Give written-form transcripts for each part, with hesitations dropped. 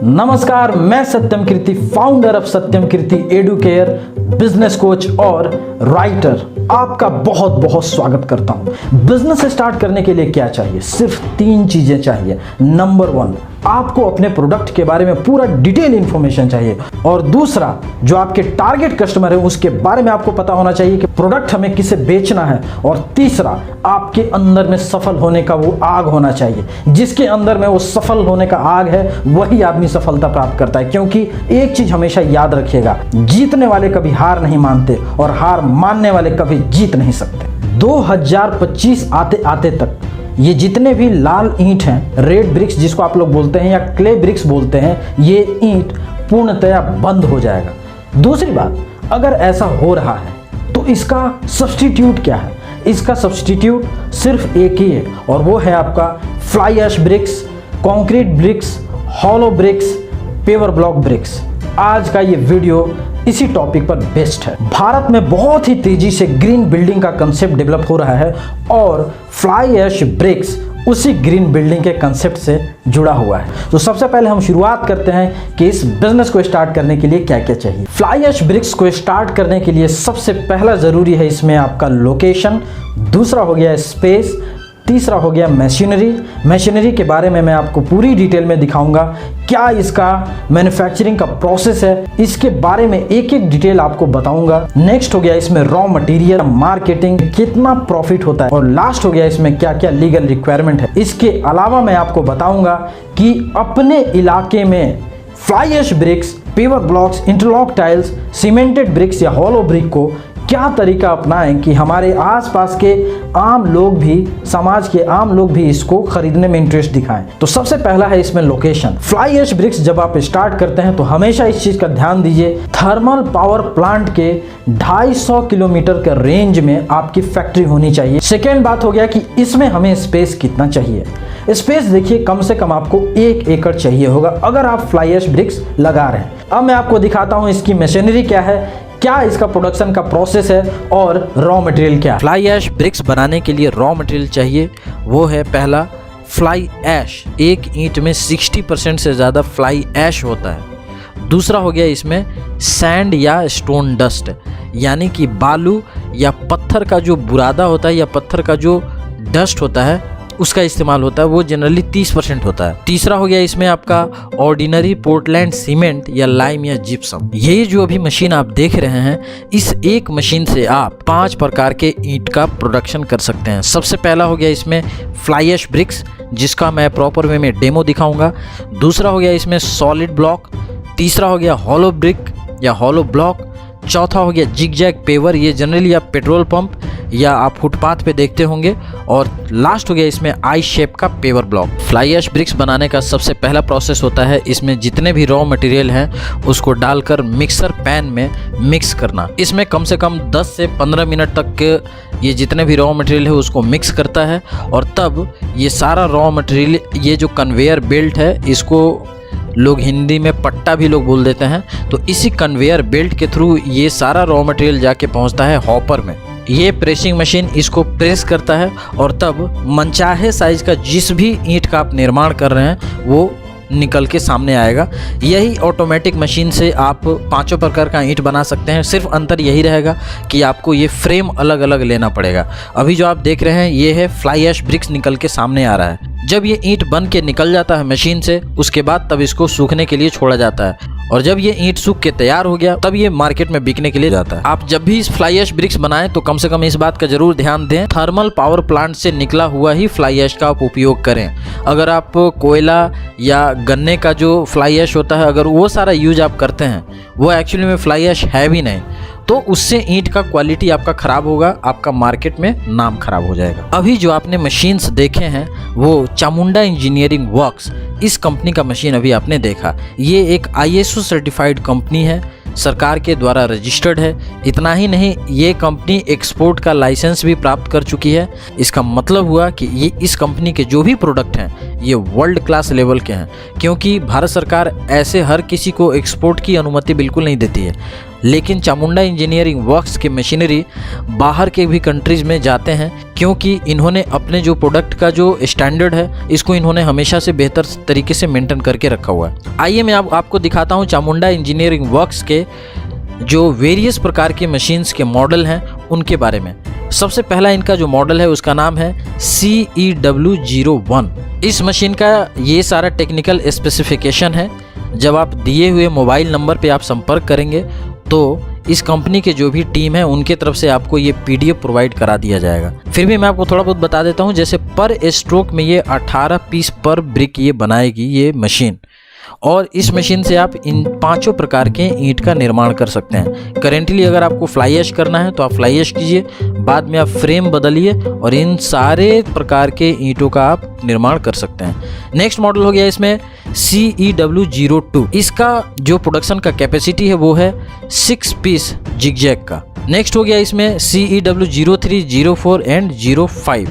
नमस्कार, मैं Satyam Kirti, founder of Satyam Kirti Educare, business coach और राइटर, आपका बहुत बहुत स्वागत करता हूं। बिजनेस स्टार्ट करने के लिए क्या चाहिए? सिर्फ 3 चीजें चाहिए। नंबर 1, आपको अपने प्रोडक्ट के बारे में पूरा डिटेल इंफॉर्मेशन चाहिए, और दूसरा, जो आपके टारगेट कस्टमर है उसके बारे में आपको पता होना चाहिए कि प्रोडक्ट हमें किसे बेचना है, और तीसरा, आपके अंदर में सफल होने का वो आग होना चाहिए। जिसके अंदर में वो सफल होने का आग है वही आदमी सफलता प्राप्त करता है। क्योंकि एक चीज हमेशा याद रखिएगा, जीतने वाले कभी हार नहीं मानते और हार मानने वाले कभी जीत नहीं सकते। 2025 आते आते तक ये जितने भी लाल ईंट हैं, रेड ब्रिक्स जिसको आप लोग बोलते हैं या क्ले ब्रिक्स बोलते हैं, ये ईंट पूर्णतया बंद हो जाएगा। दूसरी बात, अगर ऐसा हो रहा है तो इसका सब्स्टिट्यूट क्या है? इसका सब्स्टिट्यूट सिर्फ एक ही है, और वो है आपका fly ash bricks, concrete bricks, hollow bricks, paver block bricks. आज का ये वीडियो इसी टॉपिक पर बेस्ड है। भारत में बहुत ही तेजी से ग्रीन बिल्डिंग का कंसेप्ट डेवलप हो रहा है, और फ्लाई ऐश ब्रिक्स उसी ग्रीन बिल्डिंग के कंसेप्ट से जुड़ा हुआ है। तो सबसे पहले हम शुरुआत करते हैं कि इस बिजनेस को स्टार्ट करने के लिए क्या क्या चाहिए। फ्लाई ऐश ब्रिक्स को स्टार्ट करने के लिए सबसे पहला जरूरी है इसमें आपका लोकेशन, दूसरा हो गया स्पेस, तीसरा हो गया मशीनरी के बारे में मैं आपको पूरी डिटेल में दिखाऊंगा। क्या इसका मैन्युफैक्चरिंग का प्रोसेस है, इसके बारे में एक एक डिटेल आपको बताऊंगा। नेक्स्ट हो गया इसमें रॉ मटेरियल, मार्केटिंग, कितना प्रॉफिट होता है, और लास्ट हो गया इसमें क्या क्या लीगल रिक्वायरमेंट है। इसके अलावा मैं आपको बताऊंगा कि अपने इलाके में fly ash bricks, paver blocks, interlock tiles, cemented bricks या हॉलो ब्रिक को क्या तरीका अपनाएं कि हमारे आसपास के आम लोग भी, समाज के आम लोग भी इसको खरीदने में इंटरेस्ट दिखाएं। तो सबसे पहला है इसमें लोकेशन। फ्लाई ऐश ब्रिक्स जब आप स्टार्ट करते हैं तो हमेशा इस चीज का ध्यान दीजिए, थर्मल पावर प्लांट के 250 किलोमीटर के रेंज में आपकी फैक्ट्री होनी चाहिए। सेकेंड बात हो गया कि इसमें हमें स्पेस कितना चाहिए। स्पेस देखिए, कम से कम आपको 1 एकड़ चाहिए होगा अगर आप फ्लाई ऐश ब्रिक्स लगा रहे हैं। अब मैं आपको दिखाता हूं इसकी मशीनरी क्या है, क्या इसका प्रोडक्शन का प्रोसेस है, और रॉ मटेरियल क्या है। फ्लाई ऐश ब्रिक्स बनाने के लिए रॉ मटेरियल चाहिए, वो है पहला फ्लाई ऐश। एक ईंट में 60% से ज़्यादा फ्लाई ऐश होता है। दूसरा हो गया इसमें सैंड या स्टोन डस्ट, यानी कि बालू या पत्थर का जो बुरादा होता है या पत्थर का जो डस्ट होता है उसका इस्तेमाल होता है, वो जनरली 30% होता है। तीसरा हो गया इसमें आपका ऑर्डिनरी पोर्टलैंड सीमेंट या लाइम या जिप्सम। ये जो अभी मशीन आप देख रहे हैं, इस एक मशीन से आप 5 प्रकार के ईंट का प्रोडक्शन कर सकते हैं। सबसे पहला हो गया इसमें फ्लाई ऐश ब्रिक्स, जिसका मैं प्रॉपर वे में डेमो दिखाऊंगा। दूसरा हो गया इसमें सॉलिड ब्लॉक, तीसरा हो गया हॉलो ब्रिक या हॉलो ब्लॉक, चौथा हो गया जिग जैग पेवर, ये जनरली आप पेट्रोल पंप या आप फुटपाथ पे देखते होंगे, और लास्ट हो गया इसमें आई शेप का paver block. Fly ash bricks बनाने का सबसे पहला प्रोसेस होता है इसमें जितने भी रॉ मटेरियल हैं उसको डालकर मिक्सर पैन में मिक्स करना। इसमें कम से कम 10 से 15 मिनट तक के ये जितने भी रॉ मटेरियल है उसको मिक्स करता है, और तब ये सारा रॉ मटेरियल, ये जो कन्वेयर बेल्ट है, इसको लोग हिंदी में पट्टा भी लोग बोल देते हैं, तो इसी कन्वेयर बेल्ट के थ्रू ये सारा रॉ मटेरियल जाके पहुंचता है हॉपर में। ये प्रेसिंग मशीन इसको प्रेस करता है, और तब मनचाहे साइज का जिस भी ईंट का आप निर्माण कर रहे हैं वो निकल के सामने आएगा। यही ऑटोमेटिक मशीन से आप 5 प्रकार का ईंट बना सकते हैं। सिर्फ अंतर यही रहेगा कि आपको ये फ्रेम अलग अलग लेना पड़ेगा। अभी जो आप देख रहे हैं ये है फ्लाई ऐश ब्रिक्स निकल के सामने आ रहा है। जब ये ईंट बन के निकल जाता है मशीन से, उसके बाद तब इसको सूखने के लिए छोड़ा जाता है, और जब ये ईंट सूख के तैयार हो गया तब ये मार्केट में बिकने के लिए जाता है। आप जब भी इस फ्लाई ऐश ब्रिक्स बनाएं तो कम से कम इस बात का जरूर ध्यान दें, थर्मल पावर प्लांट से निकला हुआ ही फ्लाई ऐश का आप उपयोग करें। अगर आप कोयला या गन्ने का जो फ्लाई ऐश होता है, अगर वो सारा यूज आप करते हैं, वो एक्चुअली में फ्लाई ऐश है भी नहीं, तो उससे ईंट का क्वालिटी आपका खराब होगा, आपका मार्केट में नाम खराब हो जाएगा। अभी जो आपने मशीन्स देखे हैं वो चामुंडा इंजीनियरिंग वर्क्स, इस कंपनी का मशीन अभी आपने देखा। ये एक ISO सर्टिफाइड कंपनी है, सरकार के द्वारा रजिस्टर्ड है। इतना ही नहीं, ये कंपनी एक्सपोर्ट का लाइसेंस भी प्राप्त कर चुकी है। इसका मतलब हुआ कि ये इस कंपनी के जो भी प्रोडक्ट हैं ये वर्ल्ड क्लास लेवल के हैं, क्योंकि भारत सरकार ऐसे हर किसी को एक्सपोर्ट की अनुमति बिल्कुल नहीं देती है। लेकिन चामुंडा इंजीनियरिंग वर्क्स की मशीनरी बाहर के भी कंट्रीज़ में जाते हैं, क्योंकि इन्होंने अपने जो प्रोडक्ट का जो स्टैंडर्ड है इसको इन्होंने हमेशा से बेहतर तरीके से मेंटेन करके रखा हुआ है। आइए मैं आपको दिखाता हूँ चामुंडा इंजीनियरिंग वर्क्स के जो वेरियस प्रकार के मशीन्स के मॉडल हैं उनके बारे में। सबसे पहला इनका जो मॉडल है उसका नाम है CEW01। इस मशीन का ये सारा टेक्निकल स्पेसिफिकेशन है। जब आप दिए हुए मोबाइल नंबर पे आप संपर्क करेंगे तो इस कंपनी के जो भी टीम है उनके तरफ से आपको ये PDF प्रोवाइड करा दिया जाएगा। फिर भी मैं आपको थोड़ा बहुत बता देता हूँ, जैसे पर स्ट्रोक में ये 18 पीस पर ब्रिक ये बनाएगी ये मशीन, और इस मशीन से आप इन 5 प्रकार के ईंट का निर्माण कर सकते हैं। करेंटली अगर आपको फ्लाई ऐश करना है तो आप फ्लाई ऐश कीजिए, बाद में आप फ्रेम बदलिए और इन सारे प्रकार के ईंटों का आप निर्माण कर सकते हैं। नेक्स्ट मॉडल हो गया इसमें CEW02। इसका जो प्रोडक्शन का कैपेसिटी है वो है 6 पीस जिगजैग का। नेक्स्ट हो गया इसमें CEW03, 04 एंड 05।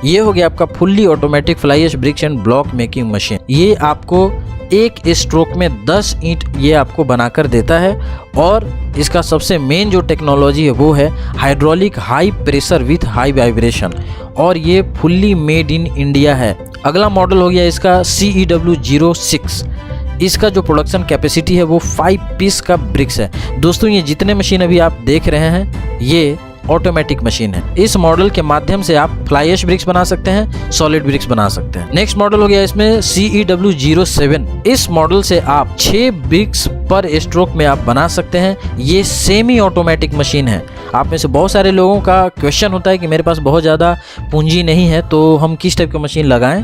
ये हो गया आपका fully automatic fly ash bricks and block making machine. ये आपको एक स्ट्रोक में 10 ईंट ये आपको बनाकर देता है, और इसका सबसे मेन जो टेक्नोलॉजी है वो है hydraulic high pressure with high vibration, और ये फुल्ली मेड इन इंडिया है। अगला मॉडल हो गया इसका CEW06। इसका जो प्रोडक्शन कैपेसिटी है वो 5 पीस का ब्रिक्स है। दोस्तों ये जितने मशीन अभी आप देख रहे हैं ये ऑटोमेटिक मशीन है। इस मॉडल के माध्यम से आप फ्लाई ऐश ब्रिक्स बना सकते हैं, सॉलिड ब्रिक्स बना सकते हैं। नेक्स्ट मॉडल हो गया इसमें CEW07। इस मॉडल से आप 6 ब्रिक्स पर स्ट्रोक में आप बना सकते हैं। ये सेमी ऑटोमेटिक मशीन है। आप में से बहुत सारे लोगों का क्वेश्चन होता है कि मेरे पास बहुत ज़्यादा पूंजी नहीं है तो हम किस टाइप का मशीन लगाएं।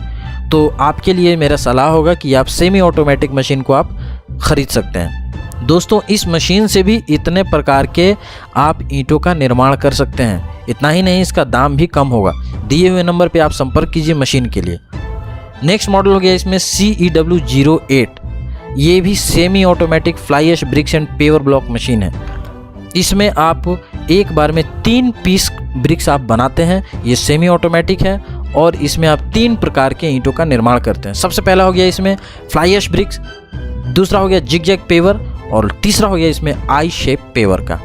तो आपके लिए मेरा सलाह होगा कि आप सेमी ऑटोमेटिक मशीन को आप खरीद सकते हैं। दोस्तों इस मशीन से भी इतने प्रकार के आप ईंटों का निर्माण कर सकते हैं। इतना ही नहीं, इसका दाम भी कम होगा। दिए हुए नंबर पे आप संपर्क कीजिए मशीन के लिए। नेक्स्ट मॉडल हो गया इसमें CEW08। ये भी semi automatic fly ash bricks and paver block machine है। इसमें आप एक बार में 3 पीस ब्रिक्स आप बनाते हैं। ये सेमी ऑटोमेटिक है और इसमें आप 3 प्रकार के ईंटों का निर्माण करते हैं। सबसे पहला हो गया इसमें फ्लाई ऐश ब्रिक्स, दूसरा हो गया जिगजैग पेवर, और तीसरा हो गया इसमें आई शेप पेवर का।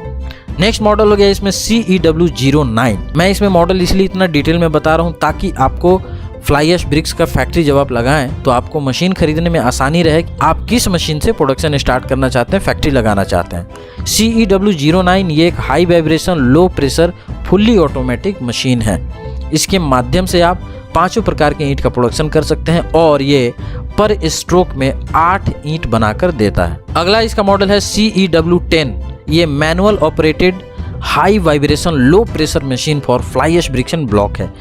नेक्स्ट मॉडल हो गया इसमें CEW09। मैं इसमें मॉडल इसलिए इतना डिटेल में बता रहा हूँ ताकि आपको फ्लाई ऐश ब्रिक्स का फैक्ट्री जब आप लगाएं तो आपको मशीन खरीदने में आसानी रहे। आप किस मशीन से प्रोडक्शन स्टार्ट करना चाहते हैं, फैक्ट्री लगाना चाहते हैं। CEW09 ये एक high vibration low pressure fully automatic machine है। इसके माध्यम से आप 5 प्रकार के ईंट का प्रोडक्शन कर सकते हैं और ये पर स्ट्रोक में 8 ईंट बनाकर देता है। अगला इसका मॉडल है CEW10। ये manual operated high vibration low pressure machine for fly ash bricks and block है।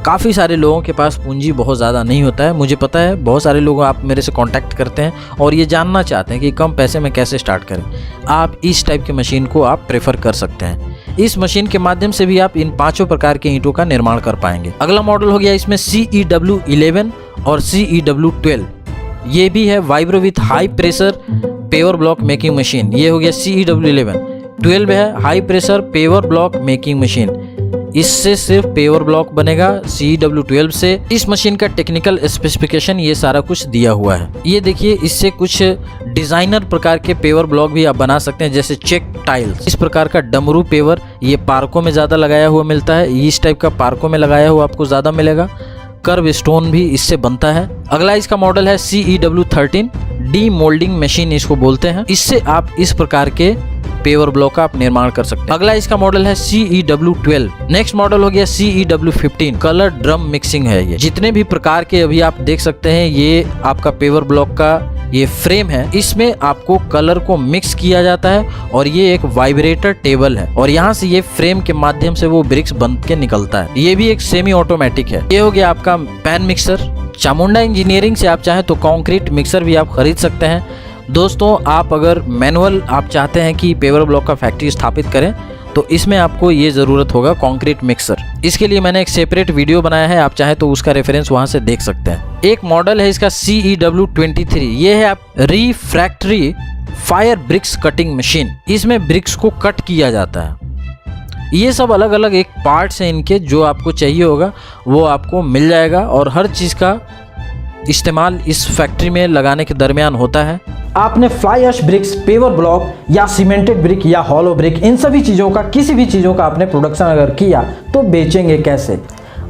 काफ़ी सारे लोगों के पास पूंजी बहुत ज़्यादा नहीं होता है, मुझे पता है। बहुत सारे लोग आप मेरे से कांटेक्ट करते हैं और ये जानना चाहते हैं कि कम पैसे में कैसे स्टार्ट करें। आप इस टाइप की मशीन को आप प्रेफर कर सकते हैं। इस मशीन के माध्यम से भी आप इन 5 प्रकार के ईंटों का निर्माण कर पाएंगे। अगला मॉडल हो गया इसमें CEW11 और CEW12। ये भी है vibro with high pressure paver block making machine. ये हो गया CEW11। 12 है high pressure paver block making machine. इससे सिर्फ पेवर ब्लॉक बनेगा CEW12 से। इस मशीन का टेक्निकल स्पेसिफिकेशन ये सारा कुछ दिया हुआ है। ये देखिए, इससे कुछ डिजाइनर प्रकार के पेवर ब्लॉक भी आप बना सकते हैं, जैसे चेक टाइल्स। इस प्रकार का डमरू पेवर ये पार्कों में ज़्यादा लगाया हुआ मिलता है। इस टाइप का पार्कों में लगाया हुआ आपको ज़्यादा मिलेगा। कर्व स्टोन भी इससे बनता है। अगला इसका मॉडल है CEW13। डी मोल्डिंग मशीन इसको बोलते हैं। इससे आप इस प्रकार के पेवर ब्लॉक का आप निर्माण कर सकते हैं। अगला इसका मॉडल है CEW12। नेक्स्ट मॉडल हो गया CEW15। कलर ड्रम मिक्सिंग है। ये जितने भी प्रकार के अभी आप देख सकते हैं, ये आपका पेवर ब्लॉक का ये फ्रेम है। इसमें आपको कलर को मिक्स किया जाता है और ये एक वाइब्रेटर टेबल है और यहाँ से ये फ्रेम के माध्यम से वो ब्रिक्स बन के निकलता है। ये भी एक सेमी ऑटोमेटिक है। ये हो गया आपका पैन मिक्सर। चामुंडा इंजीनियरिंग से आप चाहें तो कंक्रीट मिक्सर भी आप खरीद सकते हैं। दोस्तों, आप अगर मैनुअल आप चाहते हैं कि पेवर ब्लॉक का फैक्ट्री स्थापित करें तो इसमें आपको ये ज़रूरत होगा कंक्रीट मिक्सर। इसके लिए मैंने एक सेपरेट वीडियो बनाया है, आप चाहें तो उसका रेफरेंस वहां से देख सकते हैं। एक मॉडल है इसका CEW23। ये है आप refractory fire bricks cutting machine. इसमें ब्रिक्स को कट किया जाता है। ये सब अलग अलग एक पार्ट्स हैं इनके, जो आपको चाहिए होगा वो आपको मिल जाएगा और हर चीज़ का इस्तेमाल इस फैक्ट्री में लगाने के दरमियान होता है। आपने fly ash bricks, paver block या सीमेंटेड ब्रिक या हॉलो ब्रिक, इन सभी चीज़ों का, किसी भी चीज़ों का आपने प्रोडक्शन अगर किया तो बेचेंगे कैसे?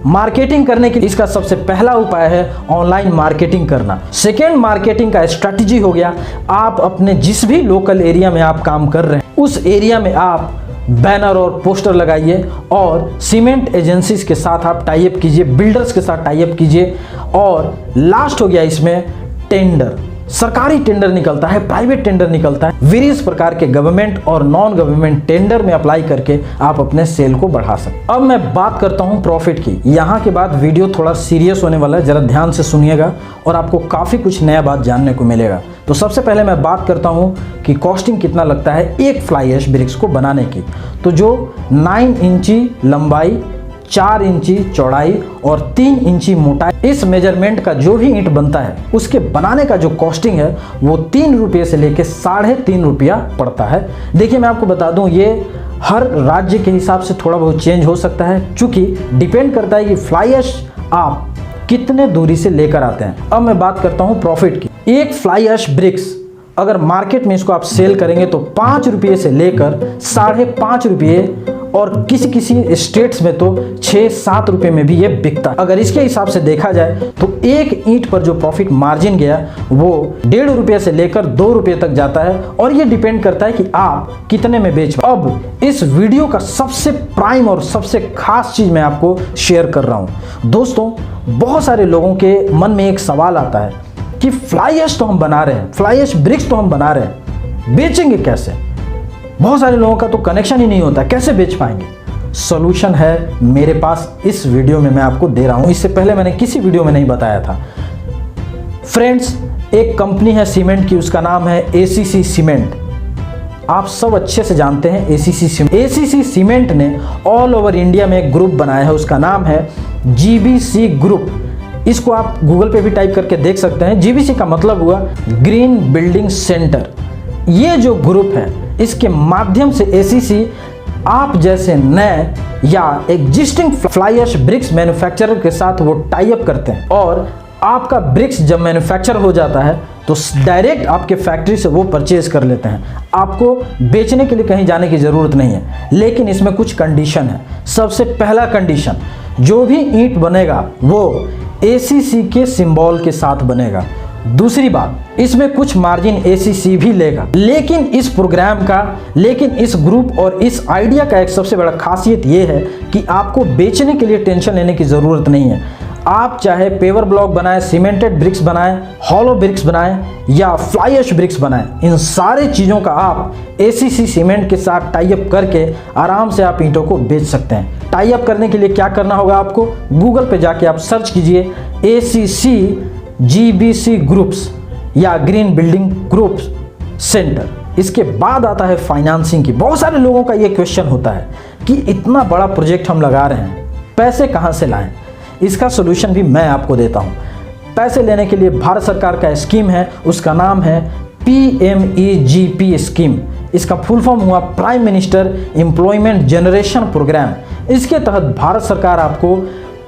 मार्केटिंग करने के लिए इसका सबसे पहला उपाय है ऑनलाइन मार्केटिंग करना। सेकेंड, मार्केटिंग का स्ट्रैटेजी हो गया, आप अपने जिस भी लोकल एरिया में आप काम कर रहे हैं उस एरिया में आप बैनर और पोस्टर लगाइए और सीमेंट एजेंसीज के साथ आप टाई अप कीजिए, बिल्डर्स के साथ टाई अप कीजिए। और लास्ट हो गया इसमें टेंडर। सरकारी टेंडर निकलता है, प्राइवेट टेंडर निकलता है, वेरियस प्रकार के गवर्नमेंट और नॉन गवर्नमेंट टेंडर में अप्लाई करके आप अपने सेल को बढ़ा सकते। अब मैं बात करता हूं प्रॉफिट की। यहां के बाद वीडियो थोड़ा सीरियस होने वाला है, जरा ध्यान से सुनिएगा और आपको काफ़ी कुछ नया बात जानने को मिलेगा। तो सबसे पहले मैं बात करता हूं कि कॉस्टिंग कितना लगता है एक फ्लाई ऐश ब्रिक्स को बनाने की। तो जो 9 इंची लंबाई, 4 इंची चौड़ाई और 3 इंची मोटाई, इस मेजरमेंट का जो भी ईंट बनता है उसके बनाने का जो कॉस्टिंग है वो 3 रुपये से लेके 3.5 रुपया पड़ता है। देखिए मैं आपको बता दूं, ये हर राज्य के हिसाब से थोड़ा बहुत चेंज हो सकता है, चूंकि डिपेंड करता है कि फ्लाई ऐश आप कितने दूरी से लेकर आते हैं। अब मैं बात करता हूं प्रॉफिट की। एक फ्लाई ऐश ब्रिक्स अगर मार्केट में इसको आप सेल करेंगे तो 5 रुपये से लेकर 5.5 रुपये और किसी किसी स्टेट्स में तो 6-7 रुपये में भी ये बिकता है। अगर इसके हिसाब से देखा जाए तो एक ईंट पर जो प्रॉफिट मार्जिन गया वो 1.5 रुपये से लेकर 2 रुपये तक जाता है और ये डिपेंड करता है कि आप कितने में बेच। अब इस वीडियो का सबसे प्राइम और सबसे खास चीज मैं आपको शेयर कर रहा हूं। दोस्तों, बहुत सारे लोगों के मन में एक सवाल आता है कि फ्लाई ऐश तो हम बना रहे हैं, फ्लाई ऐश ब्रिक्स तो हम बना रहे हैं, बेचेंगे कैसे? बहुत सारे लोगों का तो कनेक्शन ही नहीं होता, कैसे बेच पाएंगे? सॉल्यूशन है मेरे पास, इस वीडियो में मैं आपको दे रहा हूं। इससे पहले मैंने किसी वीडियो में नहीं बताया था। फ्रेंड्स, एक कंपनी है सीमेंट की, उसका नाम है एसीसी सीमेंट। आप सब अच्छे से जानते हैं एसीसी सीमेंट। एसीसी सीमेंट ने ऑल ओवर इंडिया में एक ग्रुप बनाया है, उसका नाम है जीबीसी ग्रुप। इसको आप गूगल पे भी टाइप करके देख सकते हैं। जीबीसी का मतलब हुआ ग्रीन बिल्डिंग सेंटर। ये जो ग्रुप है इसके माध्यम से एसीसी आप जैसे नए या existing fly ash bricks manufacturer के साथ वो टाई अप करते हैं और आपका ब्रिक्स जब मैन्युफैक्चर हो जाता है तो डायरेक्ट आपके फैक्ट्री से वो परचेज कर लेते हैं। आपको बेचने के लिए कहीं जाने की ज़रूरत नहीं है। लेकिन इसमें कुछ कंडीशन है। सबसे पहला कंडीशन, जो भी ईंट बनेगा वो एसीसी के सिंबल के साथ बनेगा। दूसरी बात, इसमें कुछ मार्जिन एसीसी भी लेगा। लेकिन इस प्रोग्राम का, लेकिन इस ग्रुप और इस आइडिया का एक सबसे बड़ा खासियत ये है कि आपको बेचने के लिए टेंशन लेने की ज़रूरत नहीं है। आप चाहे पेवर ब्लॉक बनाएं, सीमेंटेड ब्रिक्स बनाएं, हॉलो ब्रिक्स बनाएं या फ्लाई ऐश ब्रिक्स बनाएं, इन सारे चीज़ों का आप एसीसी सीमेंट के साथ टाई अप करके आराम से आप ईंटों को बेच सकते हैं। टाई अप करने के लिए क्या करना होगा आपको? गूगल पे जाके आप सर्च कीजिए एसीसी जीबीसी ग्रुप्स या ग्रीन बिल्डिंग ग्रुप्स सेंटर। इसके बाद आता है फाइनेंसिंग की। बहुत सारे लोगों का ये क्वेश्चन होता है कि इतना बड़ा प्रोजेक्ट हम लगा रहे हैं, पैसे कहाँ से लाएं? इसका सोल्यूशन भी मैं आपको देता हूँ। पैसे लेने के लिए भारत सरकार का स्कीम है, उसका नाम है PMEGP स्कीम। इसका फुल फॉर्म हुआ prime minister employment generation programme. इसके तहत भारत सरकार आपको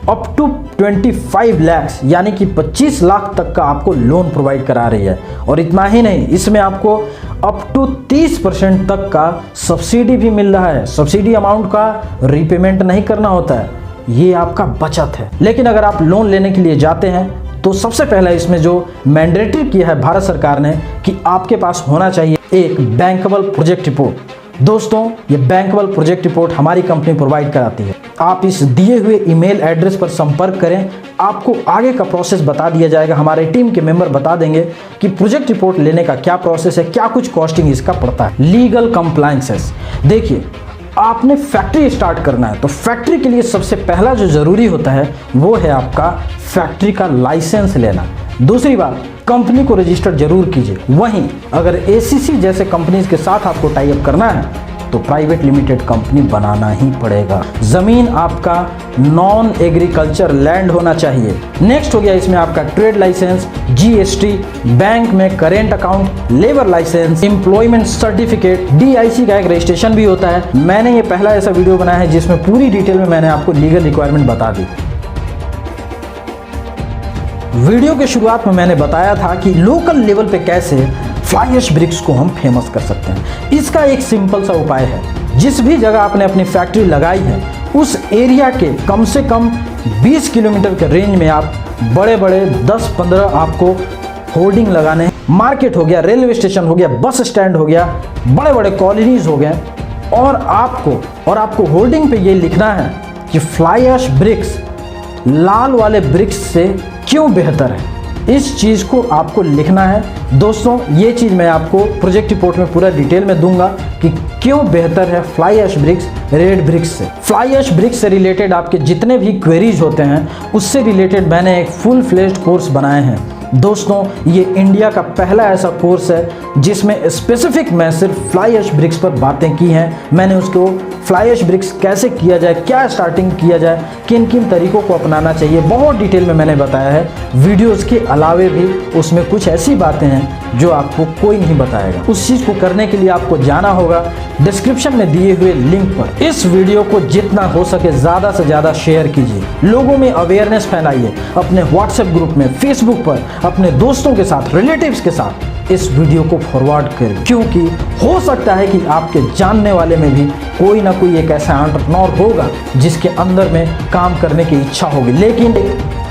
अप टू 25 लाख यानी कि 25 लाख तक का आपको लोन प्रोवाइड करा रही है। और इतना ही नहीं, इसमें आपको अप टू 30% तक का सब्सिडी भी मिल रहा है। सब्सिडी अमाउंट का रीपेमेंट नहीं करना होता है, ये आपका बचत है। लेकिन अगर आप लोन लेने के लिए जाते हैं तो सबसे पहला इसमें जो मैंडेटरी किया है भारत सरकार ने कि आपके पास होना चाहिए एक बैंकेबल प्रोजेक्ट रिपोर्ट। दोस्तों, ये बैंकेबल प्रोजेक्ट रिपोर्ट हमारी कंपनी प्रोवाइड कराती है। आप इस दिए हुए ईमेल एड्रेस पर संपर्क करें, आपको आगे का प्रोसेस बता दिया जाएगा। हमारे टीम के मेंबर बता देंगे कि प्रोजेक्ट रिपोर्ट लेने का क्या प्रोसेस है, क्या कुछ कॉस्टिंग इसका पड़ता है। लीगल कंप्लायंसेस, देखिए आपने फैक्ट्री स्टार्ट करना है तो फैक्ट्री के लिए सबसे पहला जो ज़रूरी होता है वो है आपका फैक्ट्री का लाइसेंस लेना। दूसरी बात, कंपनी को रजिस्टर जरूर कीजिए। वहीं अगर एसीसी जैसे कंपनीज के साथ आपको टाई अप करना है तो प्राइवेट लिमिटेड कंपनी बनाना ही पड़ेगा। जमीन आपका नॉन एग्रीकल्चर लैंड होना चाहिए। नेक्स्ट हो गया इसमें आपका ट्रेड लाइसेंस, जीएसटी, बैंक में current account, labour licence, employment certificate, DIC का एक रजिस्ट्रेशन भी होता है। मैंने ये पहला ऐसा वीडियो बनाया है जिसमें पूरी डिटेल में मैंने आपको लीगल रिक्वायरमेंट बता दी। वीडियो के शुरुआत में मैंने बताया था कि लोकल लेवल पे कैसे फ्लाई ऐश ब्रिक्स को हम फेमस कर सकते हैं। इसका एक सिंपल सा उपाय है, जिस भी जगह आपने अपनी फैक्ट्री लगाई है उस एरिया के कम से कम 20 किलोमीटर के रेंज में आप बड़े बड़े 10-15 आपको होर्डिंग लगाने हैं। मार्केट हो गया, रेलवे स्टेशन हो गया, बस स्टैंड हो गया, बड़े बड़े कॉलोनीज हो गए, और आपको होर्डिंग पे ये लिखना है कि फ्लाई ऐश ब्रिक्स लाल वाले ब्रिक्स से क्यों बेहतर है। इस चीज़ को आपको लिखना है। दोस्तों, ये चीज़ मैं आपको प्रोजेक्ट रिपोर्ट में पूरा डिटेल में दूंगा कि क्यों बेहतर है fly ash bricks red bricks से। फ्लाई ऐश ब्रिक्स से रिलेटेड आपके जितने भी क्वेरीज होते हैं उससे रिलेटेड मैंने एक फुल फ्लेज्ड कोर्स बनाए हैं। दोस्तों, ये इंडिया का पहला ऐसा कोर्स है जिसमें स्पेसिफिक मैं सिर्फ फ्लाई ऐश ब्रिक्स पर बातें की हैं। मैंने उसको फ्लाई ऐश ब्रिक्स कैसे किया जाए, क्या स्टार्टिंग किया जाए, किन किन तरीकों को अपनाना चाहिए, बहुत डिटेल में मैंने बताया है। वीडियोस के अलावे भी उसमें कुछ ऐसी बातें हैं जो आपको कोई नहीं बताएगा। उस चीज़ को करने के लिए आपको जाना होगा डिस्क्रिप्शन में दिए हुए लिंक पर। इस वीडियो को जितना हो सके ज़्यादा से ज़्यादा शेयर कीजिए, लोगों में अवेयरनेस फैलाइए, अपने व्हाट्सएप ग्रुप में, फेसबुक पर, अपने दोस्तों के साथ, रिलेटिव्स के साथ इस वीडियो को फॉरवर्ड करें, क्योंकि हो सकता है कि आपके जानने वाले में भी कोई ना कोई एक ऐसा एंटरप्रेन्योर होगा जिसके अंदर में काम करने की इच्छा होगी, लेकिन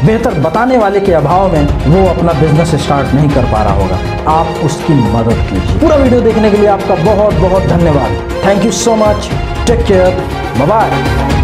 बेहतर बताने वाले के अभाव में वो अपना बिजनेस स्टार्ट नहीं कर पा रहा होगा। आप उसकी मदद कीजिए। पूरा वीडियो देखने के लिए आपका बहुत बहुत धन्यवाद। Thank you so much. Take care. Bye bye.